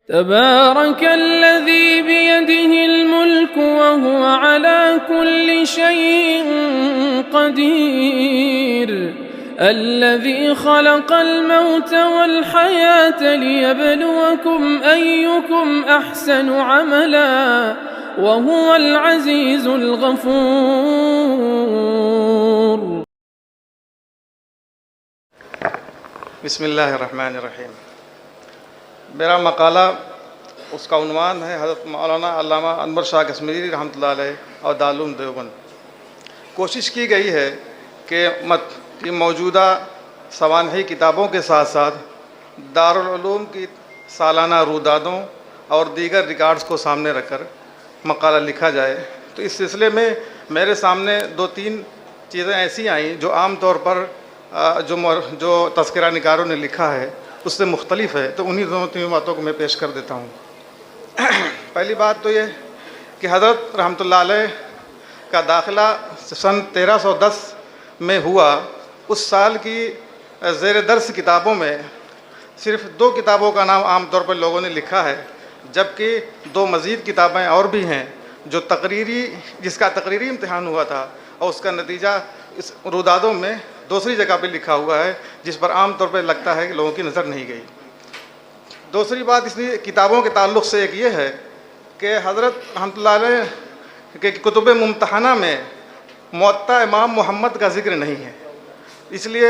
تبارك الذي بيده الملك وهو على كل شيء قدير الذي خلق الموت والحياة ليبلوكم أيكم أحسن عملا وهو العزيز الغفور. بسم اللہ الرحمن الرحیم. میرا مقالہ اس کا عنوان ہے حضرت مولانا علامہ انور شاہ کشمیری رحمۃ اللہ علیہ اور دارالعلوم دیوبند. کوشش کی گئی ہے کہ موجودہ سوانحی کتابوں کے ساتھ ساتھ دارالعلوم کی سالانہ رویدادوں اور دیگر ریکارڈز کو سامنے رکھ کر مقالہ لکھا جائے. تو اس سلسلے میں میرے سامنے دو تین چیزیں ایسی آئیں جو عام طور پر جو تذکرہ نگاروں نے لکھا ہے اس سے مختلف ہے، تو انہی دونوں تین باتوں کو میں پیش کر دیتا ہوں. پہلی بات تو یہ کہ حضرت رحمۃ اللہ علیہ کا داخلہ سن 1310 میں ہوا. اس سال کی زیر درس کتابوں میں صرف 2 کتابوں کا نام عام طور پر لوگوں نے لکھا ہے، جبکہ 2 مزید کتابیں اور بھی ہیں جس کا تقریری امتحان ہوا تھا اور اس کا نتیجہ اس رودادوں میں دوسری جگہ پہ لکھا ہوا ہے، جس پر عام طور پہ لگتا ہے کہ لوگوں کی نظر نہیں گئی. دوسری بات اس لیے کتابوں کے تعلق سے ایک یہ ہے کہ حضرت رحمۃ اللہ علیہ کے کتب ممتحنہ میں موطا امام محمد کا ذکر نہیں ہے. اس لیے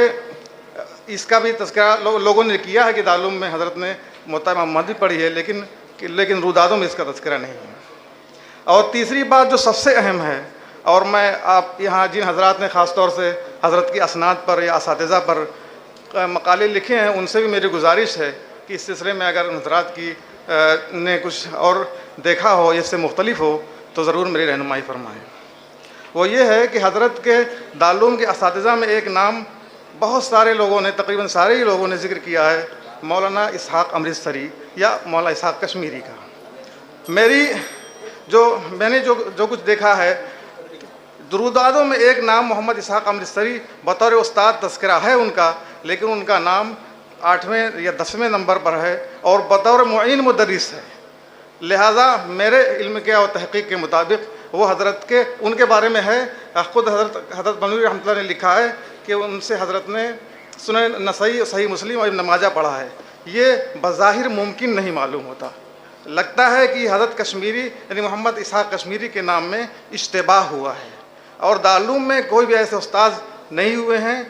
اس کا بھی تذکرہ لوگوں نے کیا ہے کہ دارالعلوم میں حضرت نے موطا امام محمد بھی پڑھی ہے، لیکن رودادوں میں اس کا تذکرہ نہیں ہے. اور تیسری بات جو سب سے اہم ہے، اور میں آپ یہاں جن حضرات نے خاص طور سے حضرت کی اسناد پر یا اساتذہ پر مقالے لکھے ہیں ان سے بھی میری گزارش ہے کہ اس سلسلے میں اگر حضرات کی نے کچھ اور دیکھا ہو یا اس سے مختلف ہو تو ضرور میری رہنمائی فرمائیں. وہ یہ ہے کہ حضرت کے دارالعلوم کے اساتذہ میں ایک نام بہت سارے لوگوں نے، تقریباً سارے ہی لوگوں نے ذکر کیا ہے، مولانا اسحاق امرتسری یا مولانا اسحاق کشمیری کا. میں نے جو کچھ دیکھا ہے، درودادوں میں ایک نام محمد اسحاق امرتسری بطور استاد تذکرہ ہے ان کا، لیکن ان کا نام 8ویں یا 10ویں نمبر پر ہے اور بطور معین مدرس ہے. لہٰذا میرے علم کے اور تحقیق کے مطابق وہ حضرت کے ان کے بارے میں ہے. خود حضرت بنوری رحمۃ اللہ نے لکھا ہے کہ ان سے حضرت نے سنن نسائی، صحیح مسلم اور ابن ماجہ پڑھا ہے. یہ بظاہر ممکن نہیں معلوم ہوتا. لگتا ہے کہ حضرت کشمیری یعنی محمد اسحاق کشمیری کے نام میں اشتباہ ہوا ہے، اور دارالعلوم میں کوئی بھی ایسے استاد نہیں ہوئے ہیں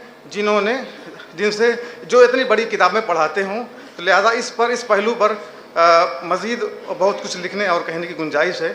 جن سے جو اتنی بڑی کتابیں پڑھاتے ہوں. تو لہذا اس پہلو پر مزید بہت کچھ لکھنے اور کہنے کی گنجائش ہے.